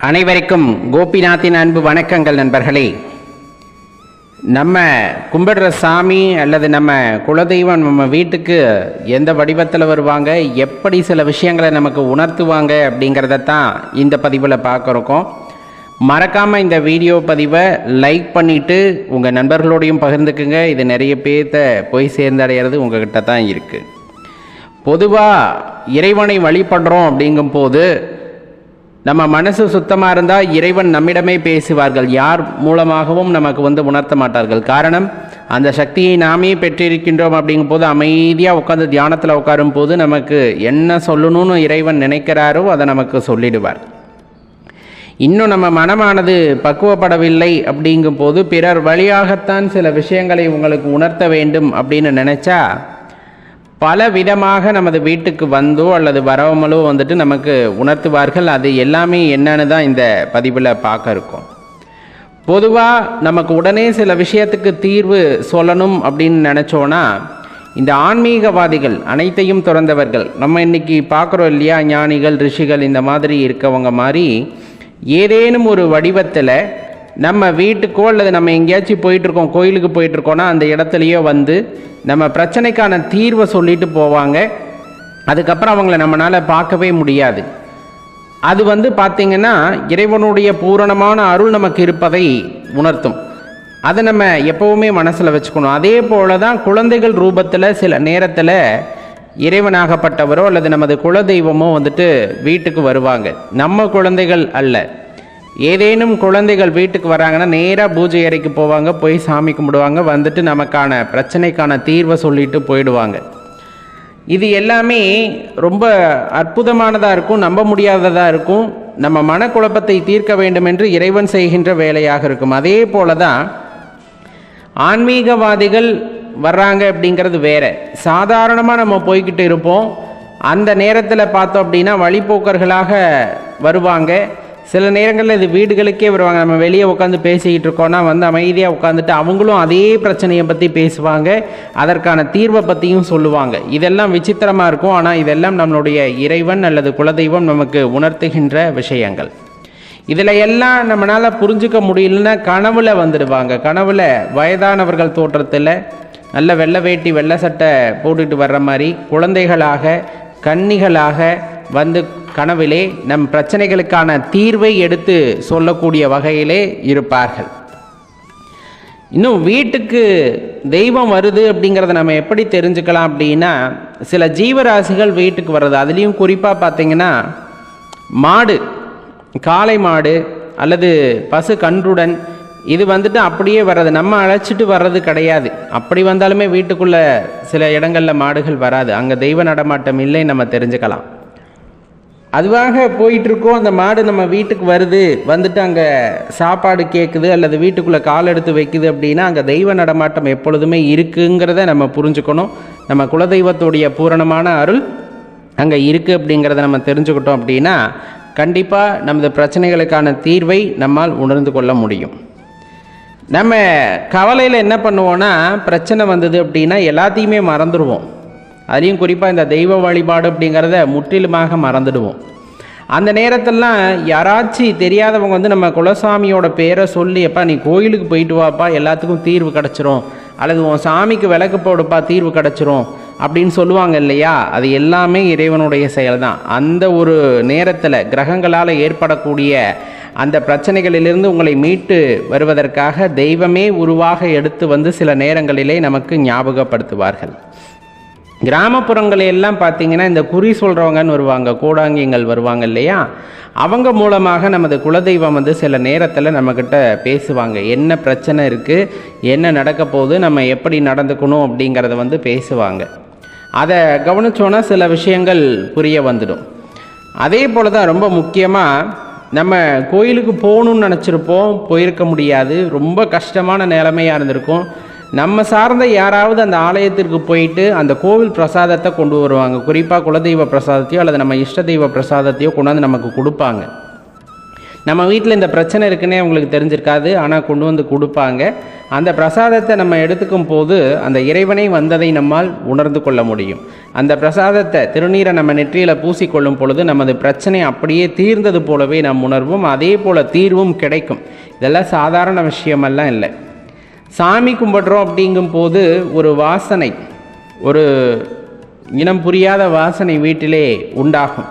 அனைவருக்கும் கோபிநாத்தின் அன்பு வணக்கங்கள் நண்பர்களே. நம்ம கும்பிடுற சாமி அல்லது நம்ம குலதெய்வம் நம்ம வீட்டுக்கு எந்த வடிவத்தில் வருவாங்க, எப்படி சில விஷயங்களை நமக்கு உணர்த்துவாங்க அப்படிங்கிறதான் இந்த பதிவில் பார்க்குறோம். மறக்காமல் இந்த வீடியோ பதிவை லைக் பண்ணிவிட்டு உங்கள் நண்பர்களோடையும் பகிர்ந்துக்குங்க. இது நிறைய பேர்த்த போய் சேர்ந்தடைகிறது உங்ககிட்ட தான் இருக்குது. பொதுவாக இறைவனை வழிபடுறோம் அப்படிங்கும்போது நம்ம மனசு சுத்தமாக இருந்தால் இறைவன் நம்மிடமே பேசுவார்கள். யார் மூலமாகவும் நமக்கு உணர்த்த மாட்டார்கள். காரணம், அந்த சக்தியை நாமே பெற்றிருக்கின்றோம். அப்படிங்கும் போது அமைதியாக உட்காந்து தியானத்தில் உட்காரும் போது நமக்கு என்ன சொல்லணும்னு இறைவன் நினைக்கிறாரோ அதை நமக்கு சொல்லிடுவார். இன்னும் நம்ம மனமானது பக்குவப்படவில்லை அப்படிங்கும் போது பிறர் வழியாகத்தான் சில விஷயங்களை உங்களுக்கு உணர்த்த வேண்டும் அப்படின்னு நினச்சா பல விதமாக நமது வீட்டுக்கு வந்தோ அல்லது வரவங்களோ நமக்கு உணர்த்துவார்கள். அது எல்லாமே என்னன்னு தான் இந்த பதிவில் பார்க்க இருக்கோம். பொதுவாக நமக்கு உடனே சில விஷயத்துக்கு தீர்வு சொல்லணும் அப்படின்னு நினச்சோன்னா இந்த ஆன்மீகவாதிகள் அனைத்தையும் துறந்தவர்கள் நம்ம இன்றைக்கி பார்க்குறோம் இல்லையா, ஞானிகள் ரிஷிகள் இந்த மாதிரி இருக்கவங்க மாதிரி ஏதேனும் ஒரு வடிவத்தில் நம்ம வீட்டுக்கோ அல்லது நம்ம எங்கேயாச்சும் போயிட்டுருக்கோம், கோயிலுக்கு போயிட்டுருக்கோன்னா அந்த இடத்துலையோ நம்ம பிரச்சனைக்கான தீர்வை சொல்லிட்டு போவாங்க. அதுக்கப்புறம் அவங்கள நம்மளால் பார்க்கவே முடியாது. அது பார்த்திங்கன்னா இறைவனுடைய பூரணமான அருள் நமக்கு இருப்பதை உணர்த்தும். அதை நம்ம எப்போவுமே மனசில் வச்சுக்கணும். அதே போல தான் குழந்தைகள் ரூபத்தில் சில நேரத்தில் இறைவனாகப்பட்டவரோ அல்லது நமது குலதெய்வமோ வீட்டுக்கு வருவாங்க. நம்ம குழந்தைகள் அல்ல. ஏதேனும் குழந்தைகள் வீட்டுக்கு வராங்கன்னா நேராக பூஜை அறைக்கு போவாங்க, போய் சாமி கும்பிடுவாங்க, நமக்கான பிரச்சனைக்கான தீர்வை சொல்லிட்டு போயிடுவாங்க. இது எல்லாமே ரொம்ப அற்புதமானதாக இருக்கும், நம்ப முடியாததாக இருக்கும். நம்ம மனக்குழப்பத்தை தீர்க்க வேண்டும் என்று இறைவன் செய்கின்ற வேலையாக இருக்கும். அதே போல தான் ஆன்மீகவாதிகள் வர்றாங்க அப்படிங்கிறது வேற. சாதாரணமாக நம்ம போய்கிட்டு இருப்போம். அந்த நேரத்தில் பார்த்தோம் அப்படின்னா வழிபோக்கர்களாக வருவாங்க. சில நேரங்களில் இது வீடுகளுக்கே வருவாங்க. நம்ம வெளியே உட்காந்து பேசிக்கிட்டு இருக்கோன்னா அமைதியாக உட்காந்துட்டு அவங்களும் அதே பிரச்சனையை பற்றி பேசுவாங்க, அதற்கான தீர்வை பற்றியும் சொல்லுவாங்க. இதெல்லாம் விசித்திரமாக இருக்கும். ஆனால் இதெல்லாம் நம்மளுடைய இறைவன் அல்லது குலதெய்வம் நமக்கு உணர்த்துகின்ற விஷயங்கள். இதில் எல்லாம் நம்மளால் புரிஞ்சுக்க முடியலன்னா கனவுல வந்துடுவாங்க. கனவுல வயதானவர்கள் தோற்றத்தில் நல்ல வெள்ளை வேட்டி வெள்ளை சட்டை போட்டுட்டு வர்ற மாதிரி குழந்தைகளாக கன்னிகளாக கனவிலே நம் பிரச்சனைகளுக்கான தீர்வை எடுத்து சொல்லக்கூடிய வகையிலே இருப்பார்கள். இன்னும் வீட்டுக்கு தெய்வம் வருது அப்படிங்கிறத நம்ம எப்படி தெரிஞ்சுக்கலாம் அப்படின்னா, சில ஜீவராசிகள் வீட்டுக்கு வர்றது, அதுலேயும் குறிப்பாக பார்த்திங்கன்னா மாடு, காளை மாடு அல்லது பசு கன்றுடன் இது அப்படியே வர்றது, நம்ம அழைச்சிட்டு வர்றது கிடையாது. அப்படி வந்தாலுமே வீட்டுக்குள்ளே சில இடங்களில் மாடுகள் வராது. அங்கே தெய்வ நடமாட்டம் இல்லைன்னு நம்ம தெரிஞ்சுக்கலாம். அதுவாக போயிட்டுருக்கோம், அந்த மாடு நம்ம வீட்டுக்கு வருது, அங்கே சாப்பாடு கேட்குது அல்லது வீட்டுக்குள்ளே கால் எடுத்து வைக்குது அப்படின்னா அங்கே தெய்வ நடமாட்டம் எப்பொழுதுமே இருக்குங்கிறத நம்ம புரிஞ்சுக்கணும். நம்ம குலதெய்வத்துடைய பூரணமான அருள் அங்கே இருக்குது அப்படிங்கிறத நம்ம தெரிஞ்சுக்கிட்டோம் அப்படின்னா கண்டிப்பாக நமது பிரச்சனைகளுக்கான தீர்வை நம்மால் உணர்ந்து கொள்ள முடியும். நம்ம கவலையில் என்ன பண்ணுவோன்னா, பிரச்சனை வந்தது அப்படின்னா எல்லாத்தையுமே மறந்துடுவோம். அதுலேயும் குறிப்பாக இந்த தெய்வ வழிபாடு அப்படிங்கிறத முற்றிலுமாக மறந்துடுவோம். அந்த நேரத்திலலாம் யாராச்சும் தெரியாதவங்க நம்ம குலசாமியோட பேரை சொல்லி, எப்பா நீ கோயிலுக்கு போயிட்டு வாப்பா எல்லாத்துக்கும் தீர்வு கிடச்சிரும், அல்லது உன் சாமிக்கு விளக்கு போடுப்பா தீர்வு கிடச்சிரும் அப்படின்னு சொல்லுவாங்க இல்லையா. அது எல்லாமே இறைவனுடைய செயல் தான். அந்த ஒரு நேரத்தில் கிரகங்களால் ஏற்படக்கூடிய அந்த பிரச்சனைகளிலிருந்து உங்களை மீட்டு வருவதற்காக தெய்வமே உருவாக எடுத்து சில நேரங்களிலே நமக்கு ஞாபகப்படுத்துவார்கள். கிராமப்புறங்களெல்லாம் பார்த்திங்கன்னா இந்த குறி சொல்கிறவங்கன்னு வருவாங்க, கூடாங்கியங்கள் வருவாங்க இல்லையா. அவங்க மூலமாக நமது குலதெய்வம் சில நேரத்தில் நம்மக்கிட்ட பேசுவாங்க. என்ன பிரச்சனை இருக்குது, என்ன நடக்க போகுது, நம்ம எப்படி நடந்துக்கணும் அப்படிங்கிறத பேசுவாங்க. அதை கவனிச்சோன்னா சில விஷயங்கள் புரிய வந்துடும். அதே போல் தான் ரொம்ப முக்கியமாக நம்ம கோயிலுக்கு போகணுன்னு நினச்சிருப்போம், போயிருக்க முடியாது, ரொம்ப கஷ்டமான நிலைமையாக இருந்திருக்கும். நம்ம சார்ந்த யாராவது அந்த ஆலயத்திற்கு போயிட்டு அந்த கோவில் பிரசாதத்தை கொண்டு வருவாங்க. குறிப்பாக குலதெய்வ பிரசாதத்தையோ அல்லது நம்ம இஷ்ட தெய்வ பிரசாதத்தையோ கொண்டாந்து நமக்கு கொடுப்பாங்க. நம்ம வீட்டில் இந்த பிரச்சனை இருக்குன்னே அவங்களுக்கு தெரிஞ்சிருக்காது, ஆனால் கொண்டு கொடுப்பாங்க. அந்த பிரசாதத்தை நம்ம எடுத்துக்கும் போது அந்த இறைவனை வந்ததை நம்மால் உணர்ந்து கொள்ள முடியும். அந்த பிரசாதத்தை திருநீரை நம்ம நெற்றியில் பூசிக்கொள்ளும் பொழுது நமது பிரச்சனை அப்படியே தீர்ந்தது போலவே நாம் உணர்வோம். அதே போல் தீர்வும் கிடைக்கும். இதெல்லாம் சாதாரண விஷயமெல்லாம் இல்லை. சாமி கும்பிட்றோம் அப்படிங்கும் போது ஒரு வாசனை, ஒரு இனம் புரியாத வாசனை வீட்டிலே உண்டாகும்.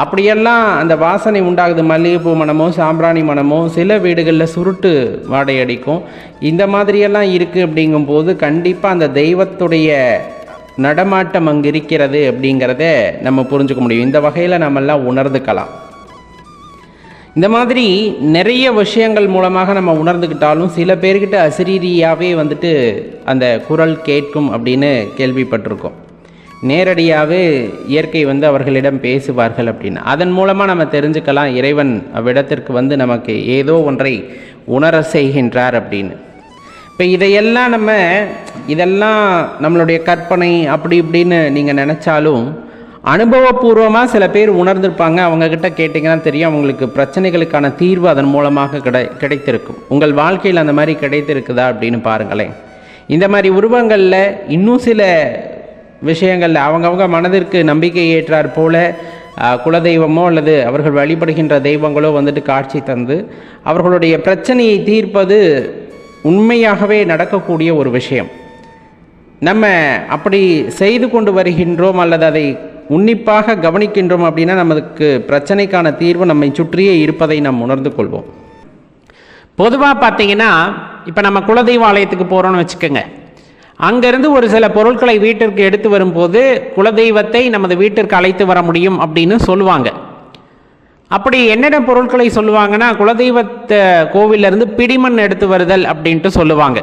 அப்படியெல்லாம் அந்த வாசனை உண்டாகுது. மல்லிகைப்பூ மனமோ சாம்பிராணி மனமோ, சில வீடுகளில் சுருட்டு வாடை அடிக்கும். இந்த மாதிரியெல்லாம் இருக்குது அப்படிங்கும்போது கண்டிப்பாக அந்த தெய்வத்துடைய நடமாட்டம் அங்கே இருக்கிறது அப்படிங்கிறத நம்ம புரிஞ்சுக்க முடியும். இந்த வகையில் நம்மெல்லாம் உணர்ந்துக்கலாம். இந்த மாதிரி நிறைய விஷயங்கள் மூலமாக நம்ம உணர்ந்துக்கிட்டாலும் சில பேர்கிட்ட அசரீரியாகவே அந்த குரல் கேட்கும் அப்படின்னு கேள்விப்பட்டிருக்கோம். நேரடியாகவே இயற்கை அவர்களிடம் பேசுவார்கள் அப்படின்னு. அதன் மூலமாக நம்ம தெரிஞ்சுக்கலாம் இறைவன் அவ்விடத்திற்கு நமக்கு ஏதோ ஒன்றை உணர செய்கின்றார் அப்படின்னு. இப்போ இதெல்லாம் நம்மளுடைய கற்பனை அப்படி இப்படின்னு நீங்கள் நினச்சாலும் அனுபவபூர்வமாக சில பேர் உணர்ந்திருப்பாங்க. அவங்கக்கிட்ட கேட்டிங்கன்னா தெரியும், அவங்களுக்கு பிரச்சனைகளுக்கான தீர்வு அதன் மூலமாக கிடைத்திருக்கும். உங்கள் வாழ்க்கையில் அந்த மாதிரி கிடைத்திருக்குதா அப்படின்னு பாருங்களேன். இந்த மாதிரி உருவங்களில் இன்னும் சில விஷயங்களில் அவங்கவுங்க மனதிற்கு நம்பிக்கை ஏற்றார் போல குலதெய்வமோ அல்லது அவர்கள் வழிபடுகின்ற தெய்வங்களோ காட்சி தந்து அவர்களுடைய பிரச்சனையை தீர்ப்பது உண்மையாகவே நடக்கக்கூடிய ஒரு விஷயம். நம்ம அப்படி செய்து கொண்டு வருகின்றோம் அல்லது அதை உன்னிப்பாக கவனிக்கின்றோம் அப்படின்னா நமக்கு பிரச்சனைக்கான தீர்வு நம்மை சுற்றியே இருப்பதை நாம் உணர்ந்து கொள்வோம். பொதுவாக பார்த்தீங்கன்னா இப்போ நம்ம குலதெய்வ ஆலயத்துக்கு போகிறோன்னு வச்சுக்கோங்க. அங்கேருந்து ஒரு சில பொருட்களை வீட்டிற்கு எடுத்து வரும்போது குலதெய்வத்தை நமது வீட்டிற்கு அழைத்து வர முடியும் அப்படின்னு சொல்லுவாங்க. அப்படி என்னென்ன பொருட்களை சொல்லுவாங்கன்னா, குலதெய்வத்தை கோவிலிருந்து பிடிமண் எடுத்து வருதல் அப்படின்ட்டு சொல்லுவாங்க.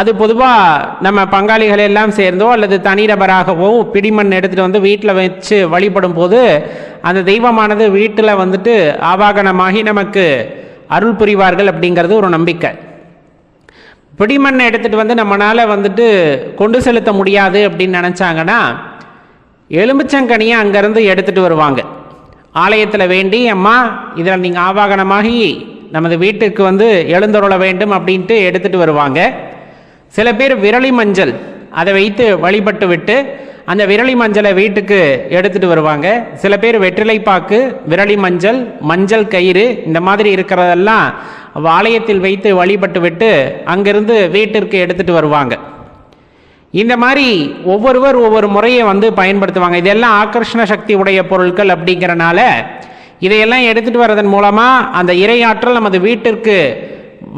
அது பொதுவாக நம்ம பங்காளிகள் எல்லாம் சேர்ந்தோ அல்லது தனிநபராகவோ பிடிமண் எடுத்துகிட்டு வீட்டில் வச்சு வழிபடும் போது அந்த தெய்வமானது வீட்டில் ஆவாகனமாகி நமக்கு அருள் புரிவார்கள் அப்படிங்கிறது ஒரு நம்பிக்கை. பிடிமண்ணை எடுத்துகிட்டு நம்மளால் கொண்டு செலுத்த முடியாது அப்படின்னு நினச்சாங்கன்னா எலுமிச்சங்கனியை அங்கேருந்து எடுத்துகிட்டு வருவாங்க. ஆலயத்தில் வேண்டி, அம்மா இதில் நீங்கள் ஆவாகனமாகி நமது வீட்டுக்கு எழுந்தருள வேண்டும் அப்படின்ட்டு எடுத்துகிட்டு வருவாங்க. சில பேர் விரலி மஞ்சள் அதை வைத்து வழிபட்டு விட்டு அந்த விரலி மஞ்சளை வீட்டுக்கு எடுத்துகிட்டு வருவாங்க. சில பேர் வெற்றிலைப்பாக்கு, விரலி மஞ்சள், மஞ்சள் கயிறு இந்த மாதிரி இருக்கிறதெல்லாம் ஆலயத்தில் வைத்து வழிபட்டு விட்டு அங்கிருந்து வீட்டிற்கு எடுத்துகிட்டு வருவாங்க. இந்த மாதிரி ஒவ்வொருவர் ஒவ்வொரு முறையை பயன்படுத்துவாங்க. இதெல்லாம் ஆகர்ஷண சக்தி உடைய பொருட்கள் அப்படிங்கிறனால இதையெல்லாம் எடுத்துகிட்டு வர்றதன் மூலமாக அந்த இறையாற்றல் நமது வீட்டிற்கு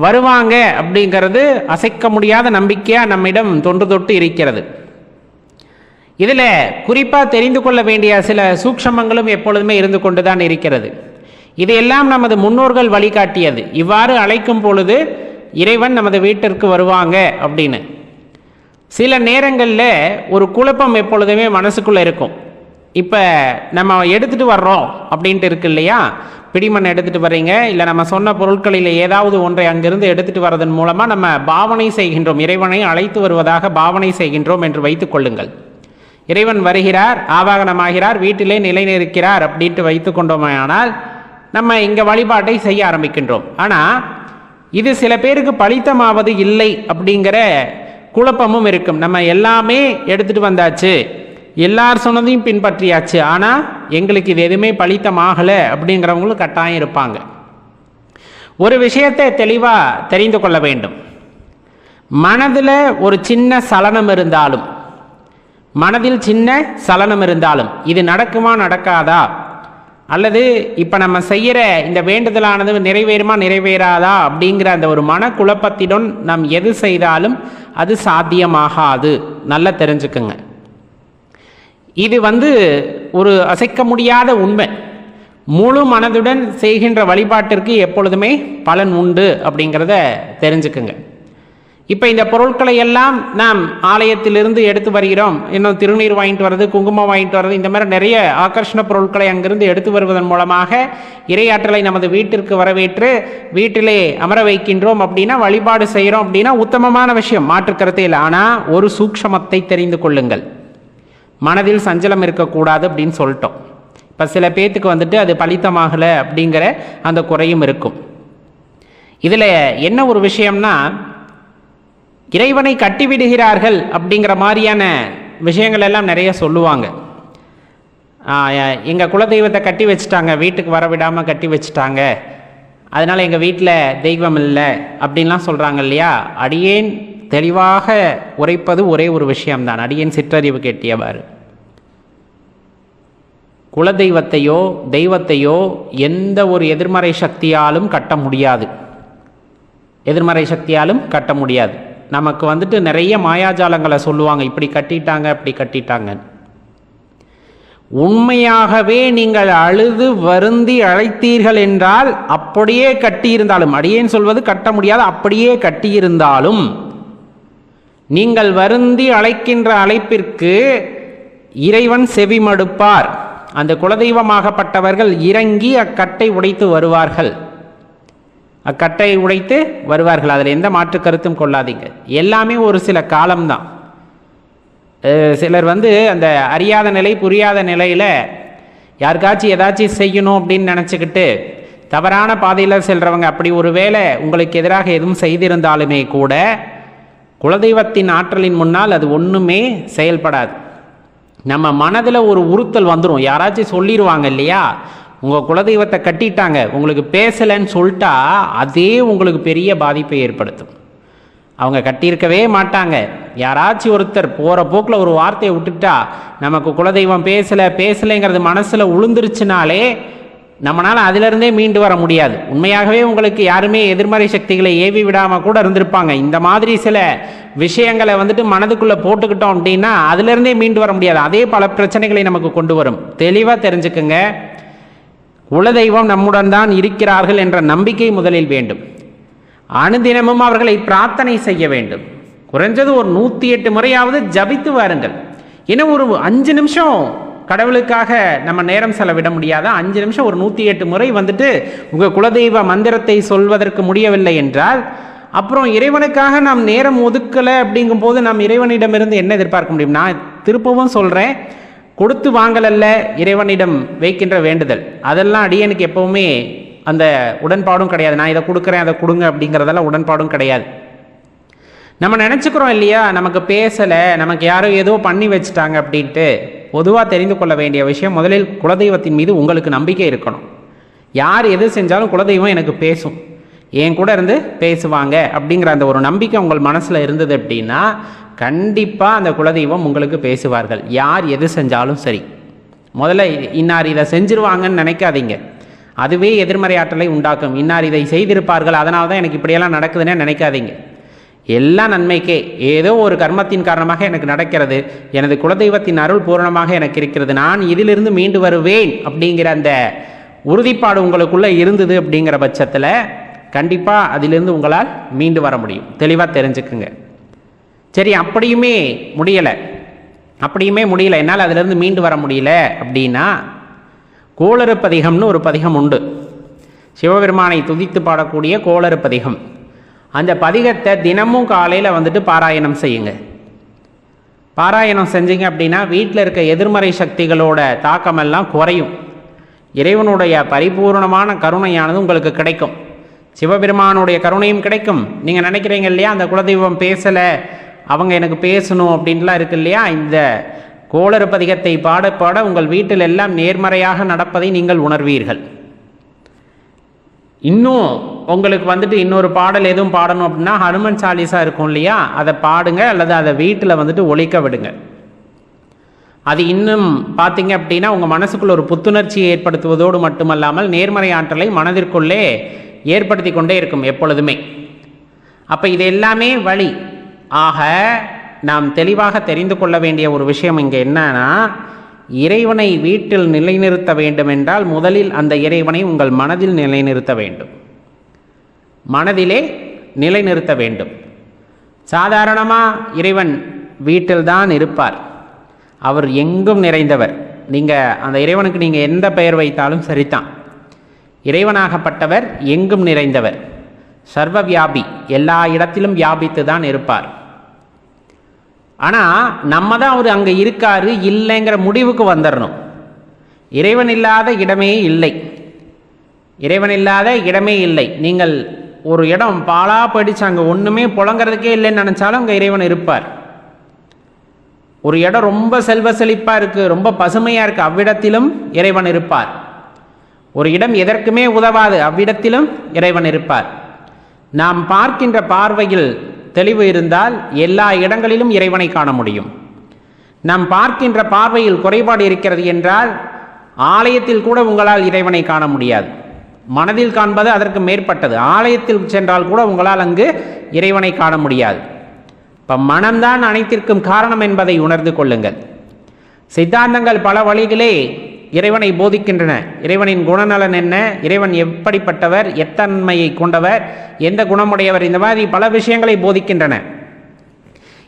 வருவாங்க அப்படிங்கிறது அசைக்க முடியாத நம்பிக்கையாக நம்மிடம் தொன்று தொட்டு இருக்கிறது. இதில் குறிப்பாக தெரிந்து கொள்ள வேண்டிய சில சூக்ஷமங்களும் எப்பொழுதுமே இருந்து கொண்டு தான் இருக்கிறது. இதையெல்லாம் நமது முன்னோர்கள் வழிகாட்டியது. இவ்வாறு அழைக்கும் பொழுது இறைவன் நமது வீட்டிற்கு வருவாங்க அப்படின்னு. சில நேரங்களில் ஒரு குழப்பம் எப்பொழுதுமே மனசுக்குள்ளே இருக்கும். இப்போ நம்ம எடுத்துகிட்டு வர்றோம் அப்படின்ட்டு இருக்கு இல்லையா, பிடிமண் எடுத்துகிட்டு வர்றீங்க, இல்லை நம்ம சொன்ன பொருட்களில் ஏதாவது ஒன்றை அங்கிருந்து எடுத்துகிட்டு வர்றதன் மூலமாக நம்ம பாவனை செய்கின்றோம், இறைவனை அழைத்து வருவதாக பாவனை செய்கின்றோம் என்று வைத்து கொள்ளுங்கள். இறைவன் வருகிறார், ஆவாகனமாகிறார், வீட்டிலே நிலைநிற்கிறார் அப்படின்ட்டு வைத்து கொண்டோமானால் நம்ம இங்கே வழிபாட்டை செய்ய ஆரம்பிக்கின்றோம். ஆனால் இது சில பேருக்கு பலித்தமாவது இல்லை அப்படிங்கிற குழப்பமும் இருக்கும். நம்ம எல்லாமே எடுத்துகிட்டு வந்தாச்சு, எல்லார் சொன்னதையும் பின்பற்றியாச்சு, ஆனால் எங்களுக்கு இது எதுவுமே பலித்தமாகலை அப்படிங்கிறவங்களும் கட்டாயம் இருப்பாங்க. ஒரு விஷயத்தை தெளிவாக தெரிந்து கொள்ள வேண்டும். மனதில் ஒரு சின்ன சலனம் இருந்தாலும், மனதில் சின்ன சலனம் இருந்தாலும் இது நடக்குமா நடக்காதா, அல்லது இப்போ நம்ம செய்கிற இந்த வேண்டுதலானது நிறைவேறுமா நிறைவேறாதா அப்படிங்கிற அந்த ஒரு மனக்குழப்பத்திடம் நாம் எது செய்தாலும் அது சாத்தியமாகாது. நல்லா தெரிஞ்சுக்குங்க. இது ஒரு அசைக்க முடியாத உண்மை. முழு மனதுடன் செய்கின்ற வழிபாட்டிற்கு எப்பொழுதுமே பலன் உண்டு அப்படிங்கிறத தெரிஞ்சுக்குங்க. இப்போ இந்த பொருட்களை எல்லாம் நாம் ஆலயத்திலிருந்து எடுத்து வருகிறோம். இன்னும் திருநீர் வாங்கிட்டு வர்றது, குங்குமம் வாங்கிட்டு வர்றது, இந்த மாதிரி நிறைய ஆகர்ஷண பொருட்களை அங்கிருந்து எடுத்து வருவதன் மூலமாக இறையாற்றலை நமது வீட்டிற்கு வரவேற்று வீட்டிலே அமர வைக்கின்றோம் அப்படின்னா, வழிபாடு செய்கிறோம் அப்படின்னா உத்தமமான விஷயம், மாற்றுக்கருத்தே இல்லை. ஆனால் ஒரு சூக்ஷமத்தை தெரிந்து கொள்ளுங்கள். மனதில் சஞ்சலம் இருக்கக்கூடாது அப்படின்னு சொல்லிட்டோம். இப்போ சில பேத்துக்கு அது பலித்தமாகலை அப்படிங்கிற அந்த குறையும் இருக்கும். இதில் என்ன ஒரு விஷயம்னா, இறைவனை கட்டிவிடுகிறார்கள் அப்படிங்கிற மாதிரியான விஷயங்கள் எல்லாம் நிறைய சொல்லுவாங்க. எங்கள் குலதெய்வத்தை கட்டி வச்சுட்டாங்க, வீட்டுக்கு வர விடாமல் கட்டி வச்சுட்டாங்க, அதனால் எங்கள் வீட்டில் தெய்வம் இல்லை அப்படின்லாம் சொல்கிறாங்க இல்லையா. அடியேன் தெளிவாக உரைப்பது ஒரே ஒரு விஷயம்தான். அடியேன் சிற்றறிவு கேட்டியவாறு, குலதெய்வத்தையோ தெய்வத்தையோ எந்த ஒரு எதிர்மறை சக்தியாலும் கட்ட முடியாது. எதிர்மறை சக்தியாலும் கட்ட முடியாது. நமக்கு வந்துட்டு நிறைய மாயாஜாலங்களை சொல்லுவாங்க, இப்படி கட்டிட்டாங்க அப்படி கட்டிட்டாங்க. உண்மையாகவே நீங்கள் அழுது வருந்தி அழைத்தீர்கள் என்றால், அப்படியே கட்டியிருந்தாலும், அடியேன் சொல்வது கட்ட முடியாது, அப்படியே கட்டியிருந்தாலும் நீங்கள் வருந்தி அழைக்கின்ற அழைப்பிற்கு இறைவன் செவிமடுப்பார். அந்த குலதெய்வமாகப்பட்டவர்கள் இறங்கி அக்கட்டை உடைத்து வருவார்கள். அக்கட்டை உடைத்து வருவார்கள். அதில் எந்த மாற்று கருத்தும் கொள்ளாதீங்க. எல்லாமே ஒரு சில காலம்தான். சிலர் அந்த அறியாத நிலை புரியாத நிலையில் யாருக்காச்சும் ஏதாச்சும் செய்யணும் அப்படின்னு நினச்சிக்கிட்டு தவறான பாதையில் செல்றவங்க, அப்படி ஒரு வேளை உங்களுக்கு எதிராக எதுவும் செய்திருந்தாலுமே கூட குலதெய்வத்தின் ஆற்றலின் முன்னால் அது ஒன்றுமே செயல்படாது. நம்ம மனதில் ஒரு உறுத்தல் வந்துடும். யாராச்சும் சொல்லிடுவாங்க இல்லையா, உங்கள் குலதெய்வத்தை கட்டிட்டாங்க, உங்களுக்கு பேசலைன்னு சொல்லிட்டா அதே உங்களுக்கு பெரிய பாதிப்பை ஏற்படுத்தும். அவங்க கட்டியிருக்கவே மாட்டாங்க, யாராச்சும் ஒருத்தர் போகிற போக்கில் ஒரு வார்த்தையை விட்டுட்டா, நமக்கு குலதெய்வம் பேசலைங்கிறது மனசில் உளுந்துருச்சுனாலே நம்மளால் அதிலிருந்தே மீண்டு வர முடியாது. உண்மையாகவே உங்களுக்கு யாருமே எதிர்மறை சக்திகளை ஏவி விடாமல் கூட இருந்திருப்பாங்க. இந்த மாதிரி சில விஷயங்களை மனதுக்குள்ளே போட்டுக்கிட்டோம் அப்படின்னா அதிலிருந்தே மீண்டு வர முடியாது. அதே பல பிரச்சனைகளை நமக்கு கொண்டு வரும். தெளிவாக தெரிஞ்சுக்குங்க, குலதெய்வம் நம்முடன் தான் இருக்கிறார்கள் என்ற நம்பிக்கை முதலில் வேண்டும். அனுதினமும் அவர்களை பிரார்த்தனை செய்ய வேண்டும். குறைஞ்சது ஒரு 108 முறையாவது ஜபித்து வாருங்கள். இன்னும் ஒரு 5 நிமிஷம் கடவுளுக்காக நம்ம நேரம் செலவிட முடியாத 5 நிமிஷம் ஒரு 108 முறை உங்கள் குலதெய்வ மந்திரத்தை சொல்வதற்கு முடியவில்லை என்றால், அப்புறம் இறைவனுக்காக நாம் நேரம் ஒதுக்கலை அப்படிங்கும் போது நாம் இறைவனிடமிருந்து என்ன எதிர்பார்க்க முடியும்? நான் திருப்பவும் சொல்கிறேன், கொடுத்து வாங்கலல்ல இறைவனிடம் வைக்கின்ற வேண்டுதல். அதெல்லாம் அடியனுக்கு எப்பவுமே அந்த உடன்பாடும் கிடையாது. நான் இதை கொடுக்குறேன் அதை கொடுங்க அப்படிங்கிறதெல்லாம் உடன்பாடும் கிடையாது. நம்ம நினச்சிக்கிறோம் இல்லையா, நமக்கு பேசலை, நமக்கு யாரோ ஏதோ பண்ணி வச்சுட்டாங்க அப்படின்ட்டு. பொதுவாக தெரிந்து கொள்ள வேண்டிய விஷயம், முதலில் குலதெய்வத்தின் மீது உங்களுக்கு நம்பிக்கை இருக்கணும். யார் எது செஞ்சாலும் குலதெய்வம் எனக்கு பேசும், என் கூட இருந்து பேசுவாங்க அப்படிங்கிற அந்த ஒரு நம்பிக்கை உங்கள் மனசில் இருந்தது அப்படின்னா கண்டிப்பாக அந்த குலதெய்வம் உங்களுக்கு பேசுவார்கள். யார் எது செஞ்சாலும் சரி. முதல்ல இன்னார் இதை செஞ்சிருவாங்கன்னு நினைக்காதீங்க, அதுவே எதிர்மறை ஆற்றலை உண்டாக்கும். இன்னார் இதை செய்திருப்பார்கள், அதனால தான் எனக்கு இப்படியெல்லாம் நடக்குதுன்னு நினைக்காதீங்க. எல்லாம் நன்மைக்கே. ஏதோ ஒரு கர்மத்தின் காரணமாக எனக்கு நடக்கிறது, எனது குலதெய்வத்தின் அருள் பூரணமாக எனக்கு இருக்கிறது, நான் இதிலிருந்து மீண்டு வருவேன் அப்படிங்கிற அந்த உறுதிப்பாடு உங்களுக்குள்ளே இருந்தது அப்படிங்கிற பட்சத்தில் கண்டிப்பாக அதிலிருந்து உங்களால் மீண்டு வர முடியும். தெளிவாக தெரிஞ்சுக்குங்க. சரி, அப்படியுமே முடியல, என்னால் அதிலிருந்து மீண்டு வர முடியல அப்படின்னா, கோளறு பதிகம்னு ஒரு பதிகம் உண்டு. சிவபெருமானை துதித்து பாடக்கூடிய கோளறு பதிகம். அந்த பதிகத்தை தினமும் காலையில் பாராயணம் செய்யுங்க. பாராயணம் செஞ்சீங்க அப்படின்னா வீட்டில் இருக்க எதிர்மறை சக்திகளோட தாக்கமெல்லாம் குறையும். இறைவனுடைய பரிபூர்ணமான கருணையானது உங்களுக்கு கிடைக்கும். சிவபெருமானுடைய கருணையும் கிடைக்கும். நீங்கள் நினைக்கிறீங்க இல்லையா, அந்த குலதெய்வம் பேசலை, அவங்க எனக்கு பேசணும் அப்படின்லாம் இருக்கு இல்லையா, இந்த கோளறு பதிகத்தை பாட பாட உங்கள் வீட்டில் எல்லாம் நேர்மறையாக நடப்பதை நீங்கள் உணர்வீர்கள். இன்னும் உங்களுக்கு இன்னொரு பாடல் எதுவும் பாடணும் அப்படின்னா ஹனுமன் சாலிசா இருக்கும் இல்லையா, அதை பாடுங்க, அல்லது அதை வீட்டில் ஒலிக்க விடுங்க. அது இன்னும் பார்த்தீங்க அப்படின்னா உங்கள் மனசுக்குள்ள ஒரு புத்துணர்ச்சியை ஏற்படுத்துவதோடு மட்டுமல்லாமல் நேர்மறை ஆற்றலை மனதிற்குள்ளே ஏற்படுத்தி கொண்டே இருக்கும் எப்பொழுதுமே. அப்போ இது எல்லாமே வழி. ஆக நாம் தெளிவாக தெரிந்து கொள்ள வேண்டிய ஒரு விஷயம் இங்கே என்னன்னா, இறைவனை வீட்டில் நிலைநிறுத்த வேண்டும் என்றால் முதலில் அந்த இறைவனை உங்கள் மனதில் நிலைநிறுத்த வேண்டும். மனதிலே நிலைநிறுத்த வேண்டும். சாதாரணமாக இறைவன் வீட்டில்தான் இருப்பார். அவர் எங்கும் நிறைந்தவர். நீங்கள் அந்த இறைவனுக்கு நீங்கள் எந்த பெயர் வைத்தாலும் சரிதான். இறைவனாகப்பட்டவர் எங்கும் நிறைந்தவர், சர்வ வியாபி, எல்லா இடத்திலும் வியாபித்து தான் இருப்பார். ஆனால் நம்ம தான் அவர் அங்கே இருக்காரு இல்லைங்கிற முடிவுக்கு வந்துடணும். இறைவன் இல்லாத இடமே இல்லை, இறைவன் இல்லாத இடமே இல்லை. நீங்கள் ஒரு இடம் பாழா போயிடுச்சு, அங்கே ஒன்றுமே புழங்கிறதுக்கே இல்லைன்னு நினச்சாலும் அங்கே இறைவன் இருப்பார். ஒரு இடம் ரொம்ப செல்வ செழிப்பாக இருக்குது, ரொம்ப பசுமையாக இருக்குது, அவ்விடத்திலும் இறைவன் இருப்பார். ஒரு இடம் எதற்குமே உதவாது, அவ்விடத்திலும் இறைவன் இருப்பார். நாம் பார்க்கின்ற பார்வையில் தெளிவு இருந்தால் எல்லா இடங்களிலும் இறைவனை காண முடியும். நாம் பார்க்கின்ற பார்வையில் குறைபாடு இருக்கிறது என்றால் ஆலயத்தில் கூட உங்களால் இறைவனை காண முடியாது. மனதில் காண்பது அதற்கு மேற்பட்டது. ஆலயத்தில் சென்றால் கூட உங்களால் அங்கு இறைவனை காண முடியாது. இப்போ மனம்தான் அனைத்திற்கும் காரணம் என்பதை உணர்ந்து கொள்ளுங்கள். சித்தாந்தங்கள் பல வழிகளே இறைவனை போதிக்கின்றன. இறைவனின் குணநலன் என்ன, இறைவன் எப்படிப்பட்டவர், எத்தன்மையை கொண்டவர், எந்த குணமுடையவர், இந்த மாதிரி பல விஷயங்களை போதிக்கின்றன.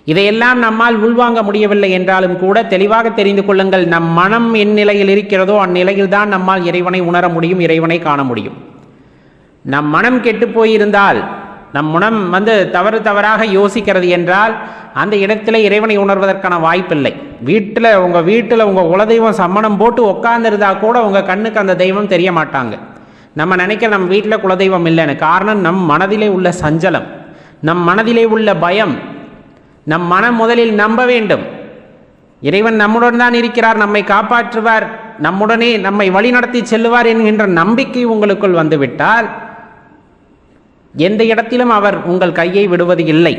இதையெல்லாம் நம்மால் உள்வாங்க முடியவில்லை என்றாலும் கூட தெளிவாக தெரிந்து கொள்ளுங்கள், நம் மனம் என் நிலையில் இருக்கிறதோ அந்நிலையில் தான் நம்மால் இறைவனை உணர முடியும், இறைவனை காண முடியும். நம் மனம் கெட்டு போயிருந்தால், நம் மனம் தவறாக யோசிக்கிறது என்றால் அந்த இடத்துல இறைவனை உணர்வதற்கான வாய்ப்பில்லை. உங்கள் வீட்டில் உங்கள் குலதெய்வம் சம்மணம் போட்டு உட்கார்ந்துருந்தா கூட உங்கள் கண்ணுக்கு அந்த தெய்வம் தெரிய மாட்டாங்க. நம்ம நினைக்க நம்ம வீட்டில் குலதெய்வம் இல்லைன்னு. காரணம் நம் மனதிலே உள்ள சஞ்சலம், நம் மனதிலே உள்ள பயம். நம் மனம் முதலில் நம்ப வேண்டும், இறைவன் நம்முடன் தான் இருக்கிறார், நம்மை காப்பாற்றுவார், நம்முடனே நம்மை வழிநடத்தி செல்லுவார் என்கின்ற நம்பிக்கை உங்களுக்குள் வந்துவிட்டால் எந்த இடத்திலும் அவர் உங்கள் கையை விடுவது இல்லை.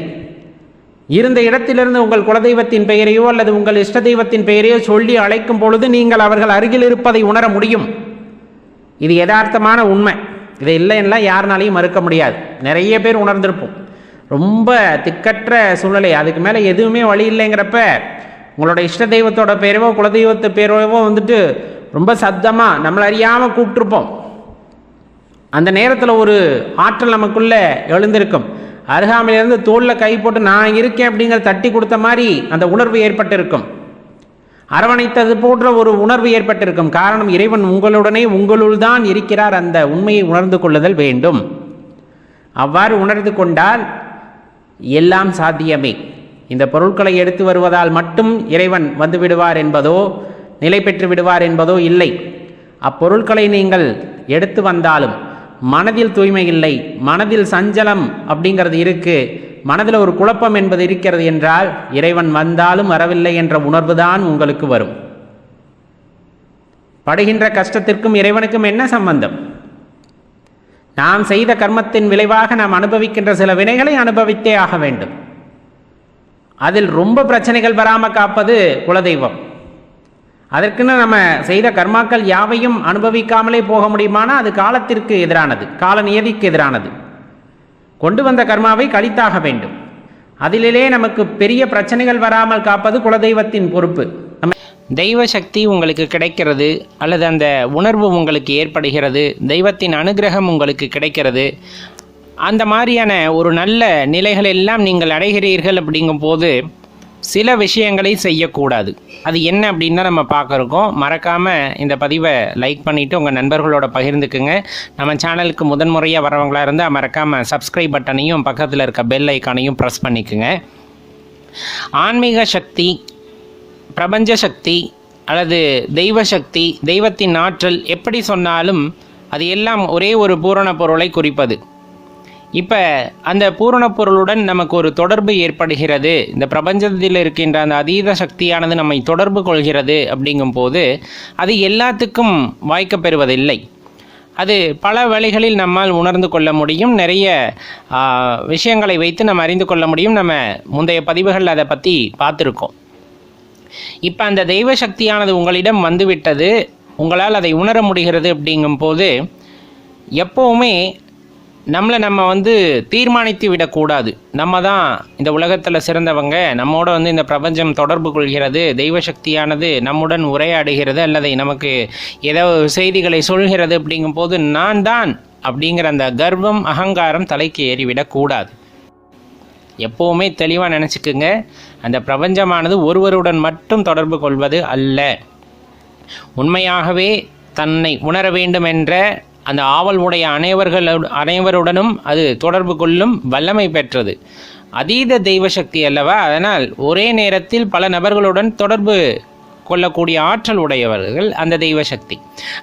இருந்த இடத்திலிருந்து உங்கள் குலதெய்வத்தின் பெயரையோ அல்லது உங்கள் இஷ்ட தெய்வத்தின் பெயரையோ சொல்லி அழைக்கும் பொழுது நீங்கள் அவர்கள் அருகில் இருப்பதை உணர முடியும். இது யதார்த்தமான உண்மை. இதை இல்லைன்னா யாருனாலையும் மறுக்க முடியாது. நிறைய பேர் உணர்ந்திருப்போம். ரொம்ப திக்கற்ற சூழ்நிலை, அதுக்கு மேலே எதுவுமே வழி இல்லைங்கிறப்ப உங்களோட இஷ்ட தெய்வத்தோட பேரவோ குலதெய்வத்தை பேரவோ ரொம்ப சத்தமாக நம்மளை அறியாமல் கூப்பிட்டுருப்போம். அந்த நேரத்தில் ஒரு ஆற்றல் நமக்குள்ளே எழுந்திருக்கும். அருகாமையிலிருந்து தோளில் கை போட்டு நான் இருக்கேன் அப்படிங்கிற தட்டி கொடுத்த மாதிரி அந்த உணர்வு ஏற்பட்டிருக்கும். அரவணைத்தது போன்ற ஒரு உணர்வு ஏற்பட்டிருக்கும். காரணம், இறைவன் உங்களுடனே உங்களுள் தான் இருக்கிறார். அந்த உண்மையை உணர்ந்து கொள்ளுதல் வேண்டும். அவ்வாறு உணர்ந்து கொண்டால் எல்லாம் சாத்தியமே. இந்த பொருட்களை எடுத்து வருவதால் மட்டும் இறைவன் வந்து விடுவார் என்பதோ நிலை பெற்று விடுவார் என்பதோ இல்லை. அப்பொருட்களை நீங்கள் எடுத்து வந்தாலும் மனதில் தூய்மை இல்லை, மனதில் சஞ்சலம் அப்படிங்கிறது இருக்கு, மனதில் ஒரு குழப்பம் என்பது இருக்கிறது என்றால் இறைவன் வந்தாலும் வரவில்லை என்ற உணர்வு தான் உங்களுக்கு வரும். படுகின்ற கஷ்டத்திற்கும் இறைவனுக்கும் என்ன சம்பந்தம்? நாம் செய்த கர்மத்தின் விளைவாக நாம் அனுபவிக்கின்ற சில வினைகளை அனுபவித்தே ஆக வேண்டும். அதில் ரொம்ப பிரச்சனைகள் வராமல் காப்பது குலதெய்வம். அதற்குன்னு நம்ம செய்த கர்மாக்கள் யாவையும் அனுபவிக்காமலே போக முடியுமானா அது காலத்திற்கு எதிரானது, கால நியதிக்கு எதிரானது. கொண்டு வந்த கர்மாவை கழித்தாக வேண்டும். அதிலே நமக்கு பெரிய பிரச்சனைகள் வராமல் காப்பது குலதெய்வத்தின் பொறுப்பு. தெய்வ சக்தி உங்களுக்கு கிடைக்கிறது அல்லது அந்த உணர்வு உங்களுக்கு ஏற்படுகிறது, தெய்வத்தின் அனுகிரகம் உங்களுக்கு கிடைக்கிறது. அந்த மாதிரியான ஒரு நல்ல நிலைகள் எல்லாம் நீங்கள் அடைகிறீர்கள். அப்படிங்கும்போது சில விஷயங்களை செய்யக்கூடாது. அது என்ன அப்படின்னு நம்ம பார்க்குறோம். மறக்காமல் இந்த பதிவை லைக் பண்ணிவிட்டு உங்கள் நண்பர்களோட பகிர்ந்துக்குங்க. நம்ம சேனலுக்கு முதன்முறையாக வரவங்களாக இருந்தால் மறக்காமல் சப்ஸ்கிரைப் பட்டனையும் பக்கத்தில் இருக்க பெல் ஐக்கானையும் ப்ரெஸ் பண்ணிக்குங்க. ஆன்மீக சக்தி, பிரபஞ்ச சக்தி அல்லது தெய்வ சக்தி, தெய்வத்தின் ஆற்றல் எப்படி சொன்னாலும் அது எல்லாம் ஒரே ஒரு பூரண பொருளை குறிப்பது. இப்போ அந்த பூரண பொருளுடன் நமக்கு ஒரு தொடர்பு ஏற்படுகிறது, இந்த பிரபஞ்சத்தில் இருக்கின்ற அந்த அதீத சக்தியானது நம்மை தொடர்பு கொள்கிறது. அப்படிங்கும்போது அது எல்லாத்துக்கும் வாய்க்கப்பெறுவதில்லை. அது பல வழிகளில் நம்மால் உணர்ந்து கொள்ள முடியும். நிறைய விஷயங்களை வைத்து நம்ம அறிந்து கொள்ள முடியும். நம்ம முந்தைய பதிவுகளில் அதை பற்றி பார்த்துருக்கோம். இப்போ அந்த தெய்வ சக்தியானது உங்களிடம் வந்துவிட்டது, உங்களால் அதை உணர முடிகிறது. அப்படிங்கும்போது எப்போவுமே நம்ம தீர்மானித்து விடக்கூடாது. நம்ம தான் இந்த உலகத்தில் சிறந்தவங்க, நம்மோட இந்த பிரபஞ்சம் தொடர்பு கொள்கிறது, தெய்வ சக்தியானது நம்முடன் உரையாடுகிறது அல்லது நமக்கு ஏதோ செய்திகளை சொல்கிறது. அப்படிங்கும்போது நான் தான் அப்படிங்கிற அந்த கர்வம், அகங்காரம் தலைக்கு ஏறிவிடக்கூடாது. எப்போவுமே தெளிவாக நினச்சிக்குங்க, அந்த பிரபஞ்சமானது ஒருவருடன் மட்டும் தொடர்பு கொள்வது அல்ல. உண்மையாகவே தன்னை உணர வேண்டும் என்ற அந்த ஆவல் உடைய அனைவருடனும் அது தொடர்பு கொள்ளும் வல்லமை பெற்றது. அதீத தெய்வ சக்தி அல்லவா. அதனால் ஒரே நேரத்தில் பல நபர்களுடன் தொடர்பு கொள்ளக்கூடிய ஆற்றல் உடையவர்கள் அந்த தெய்வ சக்தி.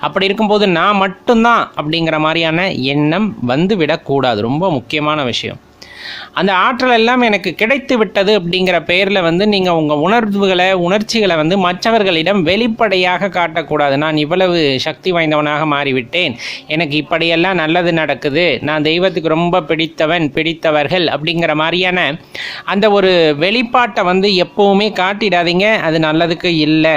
அப்படி இருக்கும்போது நான் மட்டும்தான் அப்படிங்கிற மாதிரியான எண்ணம் வந்து விடக்கூடாது. ரொம்ப முக்கியமான விஷயம். அந்த ஆற்றல் எல்லாம் எனக்கு கிடைத்து விட்டது அப்படிங்கிற பெயரில் வந்து நீங்கள் உங்கள் உணர்ச்சிகளை வந்து மற்றவர்களிடம் வெளிப்படையாக காட்டக்கூடாது. நான் இவ்வளவு சக்தி வாய்ந்தவனாக மாறிவிட்டேன், எனக்கு இப்படியெல்லாம் நல்லது நடக்குது, நான் தெய்வத்துக்கு ரொம்ப பிடித்தவர்கள் அப்படிங்கிற மாதிரியான அந்த ஒரு வெளிப்பாட்டை வந்து எப்போவுமே காட்டிடாதீங்க. அது நல்லதுக்கு இல்லை.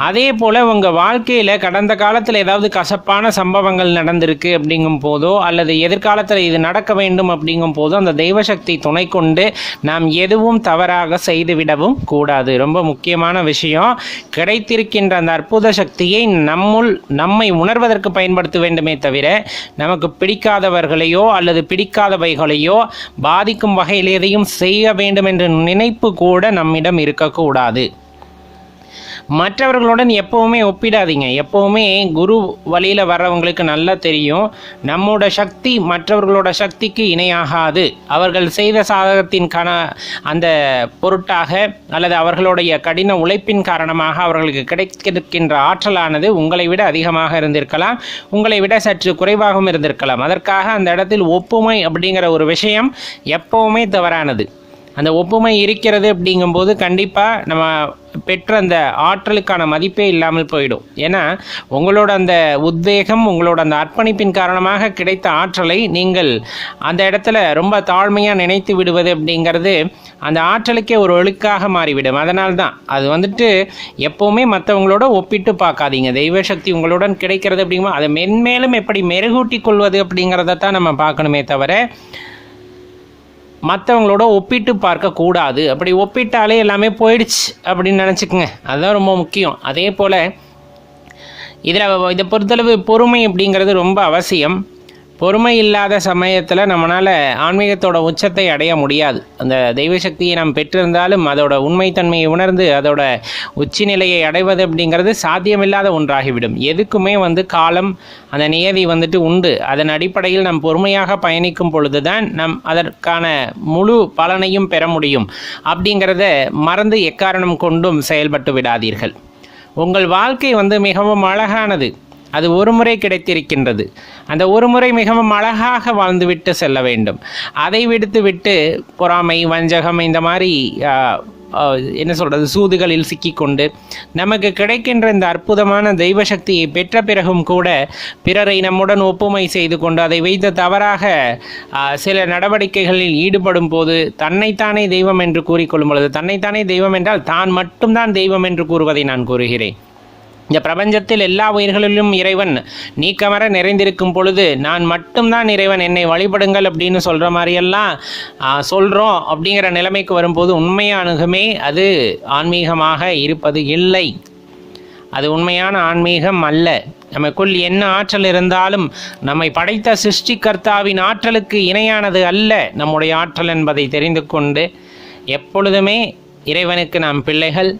அதே போல் உங்கள் வாழ்க்கையில் கடந்த காலத்தில் ஏதாவது கசப்பான சம்பவங்கள் நடந்திருக்கு அப்படிங்கும் போதோ அல்லது எதிர்காலத்தில் இது நடக்க வேண்டும் அப்படிங்கும் போதோ அந்த தெய்வசக்தி துணை கொண்டு நாம் எதுவும் தவறாக செய்துவிடவும் கூடாது. ரொம்ப முக்கியமான விஷயம். கிடைத்திருக்கின்ற அந்த அற்புத சக்தியை நம்மை உணர்வதற்கு பயன்படுத்த வேண்டுமே தவிர நமக்கு பிடிக்காதவர்களையோ அல்லது பிடிக்காதவைகளையோ பாதிக்கும் வகையில் எதையும் செய்ய வேண்டும் என்ற நினைப்பு கூட நம்மிடம் இருக்கக்கூடாது. மற்றவர்களுடன் எப்போவுமே ஒப்பிடாதீங்க. எப்போவுமே குரு வழியில் வர்றவங்களுக்கு நல்லா தெரியும், நம்மோட சக்தி மற்றவர்களோட சக்திக்கு இணையாகாது. அவர்கள் செய்த சாதகத்தின் அந்த பொருட்டாக அல்லது அவர்களுடைய கடின உழைப்பின் காரணமாக அவர்களுக்கு கிடைக்கின்ற ஆற்றலானது உங்களை விட அதிகமாக இருந்திருக்கலாம், உங்களை விட சற்று குறைவாகவும் இருந்திருக்கலாம். அதற்காக அந்த இடத்தில் ஒப்புமை அப்படிங்கிற ஒரு விஷயம் எப்போவுமே தவறானது. அந்த ஒப்புமை இருக்கிறது அப்படிங்கும்போது கண்டிப்பாக நம்ம பெற்ற அந்த ஆற்றலுக்கான மதிப்பே இல்லாமல் போயிடும். ஏன்னா உங்களோட அந்த உத்வேகம், உங்களோட அந்த அர்ப்பணிப்பின் காரணமாக கிடைத்த ஆற்றலை நீங்கள் அந்த இடத்துல ரொம்ப தாழ்மையாக நினைத்து விடுவது அப்படிங்கிறது அந்த ஆற்றலுக்கே ஒரு ஒழுக்காக மாறிவிடும். அதனால்தான் அது வந்துட்டு எப்போவுமே மற்றவங்களோட ஒப்பிட்டு பார்க்காதீங்க. தெய்வ சக்தி உங்களுடன் கிடைக்கிறது அப்படிங்கும்போது அதை மென்மேலும் எப்படி மெருகூட்டி கொள்வது அப்படிங்கிறதான் நம்ம பார்க்கணுமே தவிர மற்றவங்களோட ஒப்பிட்டு பார்க்கக்கூடாது. அப்படி ஒப்பிட்டாலே எல்லாமே போயிடுச்சு அப்படின்னு நினச்சிக்கோங்க. அதுதான் ரொம்ப முக்கியம். அதே போல் இதை பொறுத்தளவு பொறுமை அப்படிங்கிறது ரொம்ப அவசியம். பொறுமை இல்லாத சமயத்தில் நம்மளால் ஆன்மீகத்தோட உச்சத்தை அடைய முடியாது. அந்த தெய்வ சக்தியை நாம் பெற்றிருந்தாலும் அதோட உண்மைத்தன்மையை உணர்ந்து அதோட உச்சி நிலையை அடைவது அப்படிங்கிறது சாத்தியமில்லாத ஒன்றாகிவிடும். எதுக்குமே வந்து காலம், அந்த நியதி வந்துட்டு உண்டு. அதன் அடிப்படையில் நாம் பொறுமையாக பயணிக்கும் பொழுது தான் நாம் அதற்கான முழு பலனையும் பெற முடியும். அப்படிங்கிறத மறந்து எக்காரணம் கொண்டும் செயல்பட்டு விடாதீர்கள். உங்கள் வாழ்க்கை வந்து மிகவும் அழகானது. அது ஒரு முறை கிடைத்திருக்கின்றது. அந்த ஒரு முறை மிகவும் அழகாக வாழ்ந்துவிட்டு செல்ல வேண்டும். அதை விட்டு பொறாமை, வஞ்சகம், இந்த மாதிரி சூதுகளில் சிக்கிக்கொண்டு நமக்கு கிடைக்கின்ற இந்த அற்புதமான தெய்வ சக்தியை பெற்ற பிறகும் கூட பிறரை நம்முடன் ஒப்புமை செய்து கொண்டு அதை வைத்து தவறாக சில நடவடிக்கைகளில் ஈடுபடும் போது தன்னைத்தானே தெய்வம் என்று கூறிக்கொள்ளும் பொழுது, தன்னைத்தானே தெய்வம் என்றால் தான் மட்டும்தான் தெய்வம் என்று கூறுவதை நான் கூறுகிறேன். இந்த பிரபஞ்சத்தில் எல்லா உயிர்களிலும் இறைவன் நீக்கமர நிறைந்திருக்கும் பொழுது நான் மட்டும்தான் இறைவன், என்னை வழிபடுங்கள் அப்படின்னு சொல்கிற மாதிரியெல்லாம் சொல்கிறோம். அப்படிங்கிற நிலைமைக்கு வரும்போது உண்மையானுமே அது ஆன்மீகமாக இருப்பது இல்லை. அது உண்மையான ஆன்மீகம் அல்ல. நமக்குள் என்ன ஆற்றல் இருந்தாலும் நம்மை படைத்த சிருஷ்டிகர்த்தாவின் ஆற்றலுக்கு இணையானது அல்ல நம்முடைய ஆற்றல் என்பதை தெரிந்து கொண்டு எப்பொழுதுமே இறைவனுக்கு நாம் பிள்ளைகள்,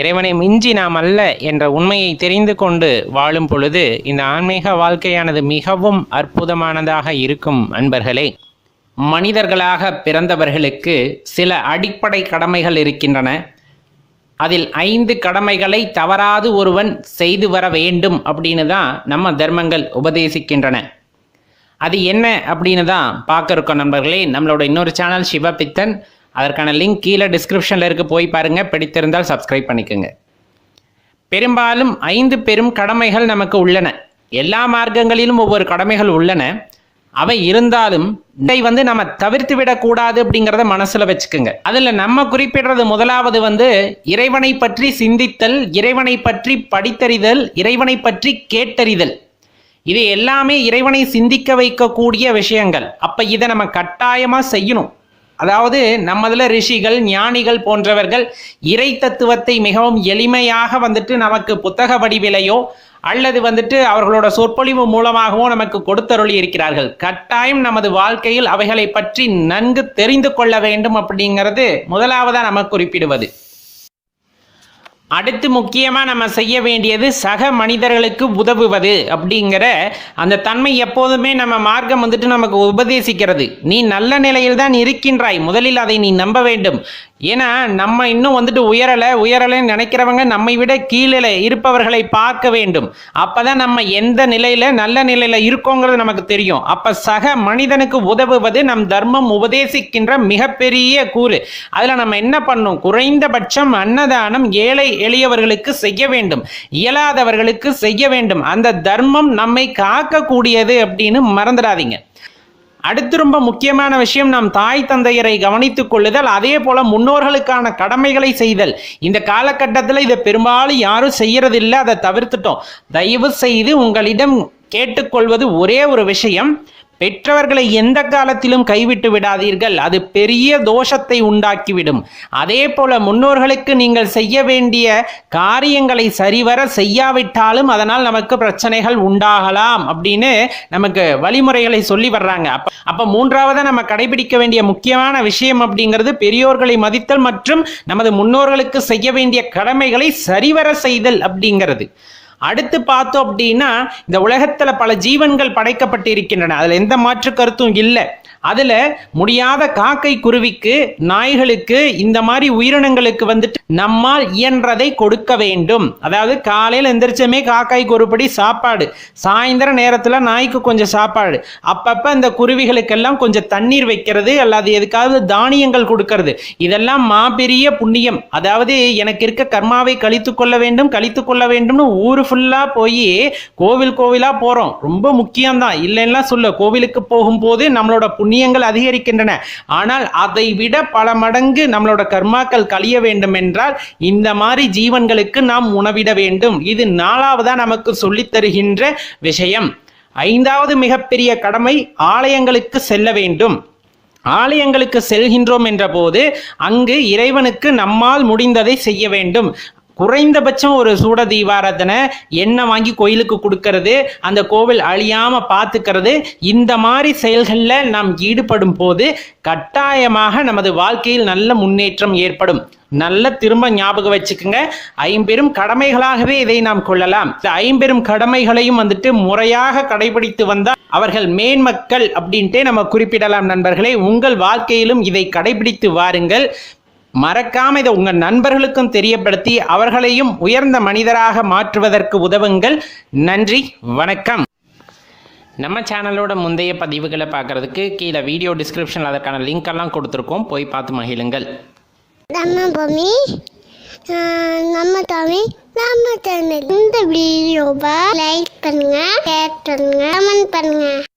இறைவனை மிஞ்சி நாம் அல்ல என்ற உண்மையை தெரிந்து கொண்டு வாழும் பொழுது இந்த ஆன்மீக வாழ்க்கையானது மிகவும் அற்புதமானதாக இருக்கும். அன்பர்களே, மனிதர்களாக பிறந்தவர்களுக்கு சில அடிப்படை கடமைகள் இருக்கின்றன. அதில் 5 கடமைகளை தவறாது ஒருவன் செய்து வர வேண்டும் அப்படின்னு தான் நம்ம தர்மங்கள் உபதேசிக்கின்றன. அது என்ன அப்படின்னு தான் பார்க்க இருக்கோம் நண்பர்களே. நம்மளோட இன்னொரு சேனல் சிவபித்தன், அதற்கான லிங்க் கீழே டிஸ்கிரிப்ஷனில் இருக்க, போய் பாருங்கள். பிடித்திருந்தால் சப்ஸ்கிரைப் பண்ணிக்கோங்க. பெரும்பாலும் 5 பெரும் கடமைகள் நமக்கு உள்ளன. எல்லா மார்க்கங்களிலும் ஒவ்வொரு கடமைகள் உள்ளன. அவை இருந்தாலும் இதை நம்ம தவிர்த்து விடக்கூடாது அப்படிங்கிறத மனசில் வச்சுக்கோங்க. அதில் நம்ம குறிப்பிடுறது முதலாவது இறைவனை பற்றி சிந்தித்தல், இறைவனை பற்றி படித்தறிதல், இறைவனை பற்றி கேட்டறிதல். இது எல்லாமே இறைவனை சிந்திக்க வைக்கக்கூடிய விஷயங்கள். அப்போ இதை நம்ம கட்டாயமாக செய்யணும். அதாவது நம்மதில் ரிஷிகள், ஞானிகள் போன்றவர்கள் இறை தத்துவத்தை மிகவும் எளிமையாக நமக்கு புத்தக வடிவிலையோ அல்லது அவர்களோட சொற்பொழிவு மூலமாகவோ நமக்கு கொடுத்தருளி இருக்கிறார்கள். கட்டாயம் நமது வாழ்க்கையில் அவைகளை பற்றி நன்கு தெரிந்து கொள்ள வேண்டும் அப்படிங்கிறது முதலாவதாக நமக்கு குறிப்பிடுவது. அடுத்து முக்கியமாக நம்ம செய்ய வேண்டியது சக மனிதர்களுக்கு உதவுவது அப்படிங்கிற அந்த தன்மை எப்போதுமே நம்ம மார்க்கம் நமக்கு உபதேசிக்கிறது. நீ நல்ல நிலையில் தான் இருக்கின்றாய், முதலில் அதை நீ நம்ப வேண்டும். ஏன்னா நம்ம இன்னும் உயரலைன்னு நினைக்கிறவங்க நம்மை விட கீழே இருப்பவர்களை பார்க்க வேண்டும். அப்பதான் நம்ம எந்த நிலையில நல்ல நிலையில இருக்கோங்கிறது நமக்கு தெரியும். அப்ப சக மனிதனுக்கு உதவுவது நம் தர்மம் உபதேசிக்கின்ற மிகப்பெரிய கூறு. அதுல நம்ம என்ன பண்ணணும்? குறைந்தபட்சம் அன்னதானம் ஏழை எளியவர்களுக்கு செய்ய வேண்டும், இயலாதவர்களுக்கு செய்ய வேண்டும். அந்த தர்மம் நம்மை காக்கக்கூடியது அப்படின்னு மறந்துடாதீங்க. அடுத்து ரொம்ப முக்கியமான விஷயம், நாம் தாய் தந்தையரை கவனித்துக் கொள்ளுதல், அதே போல முன்னோர்களுக்கான கடமைகளை செய்தல். இந்த காலகட்டத்தில் இதை பெரும்பாலும் யாரும் செய்யறதில்லை, அதை தவிர்த்துட்டோம். தயவு செய்து உங்களிடம் கேட்டுக்கொள்வது ஒரே ஒரு விஷயம், பெற்றவர்களை எந்த காலத்திலும் கைவிட்டு விடாதீர்கள், அது பெரிய தோஷத்தை உண்டாக்கிவிடும். அதே போல முன்னோர்களுக்கு நீங்கள் செய்ய வேண்டிய காரியங்களை சரிவர செய்யாவிட்டாலும் அதனால் நமக்கு பிரச்சனைகள் உண்டாகலாம் அப்படின்னு நமக்கு வழிமுறைகளை சொல்லி வர்றாங்க. அப்ப மூன்றாவதா நம்ம கடைபிடிக்க வேண்டிய முக்கியமான விஷயம் அப்படிங்கிறது பெரியோர்களை மதித்தல் மற்றும் நமது முன்னோர்களுக்கு செய்ய வேண்டிய கடமைகளை சரிவர செய்தல் அப்படிங்கிறது. அடுத்து பார்த்தோம் அப்படின்னா, இந்த உலகத்துல பல ஜீவன்கள் படைக்கப்பட்டு இருக்கின்றன, அதுல எந்த மாற்று கருத்தும் இல்லை. அதுல முடியாத காக்கை குருவிக்கு, நாய்களுக்கு, இந்த மாதிரி உயிரினங்களுக்கு நம்மால் இயன்றதை கொடுக்க வேண்டும். அதாவது காலையில் எந்திரிச்சமே காக்காய்க்கு ஒருபடி சாப்பாடு, சாயந்தர நேரத்துல நாய்க்கு கொஞ்சம் சாப்பாடு, அப்பப்ப இந்த குருவிகளுக்கெல்லாம் கொஞ்சம் தண்ணீர் வைக்கிறது, அல்லது எதுக்காவது தானியங்கள் கொடுக்கறது, இதெல்லாம் மாபெரிய புண்ணியம். அதாவது எனக்கு இருக்க கர்மாவை கழித்து கொள்ள வேண்டும்னு ஊரு ஃபுல்லா போய் கோவிலா போறோம், ரொம்ப முக்கியம்தான், இல்லைன்னா சொல்ல. கோவிலுக்கு போகும்போது நம்மளோட புண்ணியங்கள் அதிகரிக்கின்றன. ஆனால் அதை விட பல மடங்கு நம்மளோட கர்மாக்கள் கழிய வேண்டும் என்றால் இந்த மாதிரி ஜீவன்களுக்கு நாம் உணவிட வேண்டும். இது 4வதா நமக்கு சொல்லித் தருகின்ற விஷயம். 5வது மிகப்பெரிய கடமை, ஆலயங்களுக்கு செல்ல வேண்டும். ஆலயங்களுக்கு செல்கின்றோம் என்ற போது அங்கு இறைவனுக்கு நம்மால் முடிந்ததை செய்ய வேண்டும். குறைந்தபட்சம் ஒரு சூட தீபாராதனை எண்ணெய் வாங்கி கோயிலுக்கு கொடுக்கறது, அந்த கோவில் அழியாம பார்த்துக்கிறது, இந்த மாதிரி செயல்களில் நாம் ஈடுபடும் போது கட்டாயமாக நமது வாழ்க்கையில் நல்ல முன்னேற்றம் ஏற்படும். நல்ல திரும்ப ஞாபகம் வச்சுக்கோங்க, 50 கடமைகளாகவே இதை நாம் கொள்ளலாம். இந்த 50 கடமைகளையும் முறையாக கடைபிடித்து வந்தால் அவர்கள் மேன்மக்கள் அப்படின்ட்டே நம்ம குறிப்பிடலாம். நண்பர்களே, உங்கள் வாழ்க்கையிலும் இதை கடைபிடித்து வாருங்கள். மறக்காம இதை உங்க நண்பர்களுக்கும் தெரியப்படுத்தி அவர்களையும் உயர்ந்த மனிதராக மாற்றுவதற்கு உதவுங்கள். நன்றி, வணக்கம். நம்ம சேனலோட முந்தைய பதிவுகளை பார்க்கறதுக்கு கீழே வீடியோ டிஸ்கிரிப்ஷனில் அதற்கான லிங்க் எல்லாம் கொடுத்துருக்கோம், போய் பார்த்து மகிழுங்கள். நம்ம தமிழ் நம்ம சேனல். இந்த வீடியோவை லைக் பண்ணுங்க, ஷேர் பண்ணுங்க, கமெண்ட் பண்ணுங்க.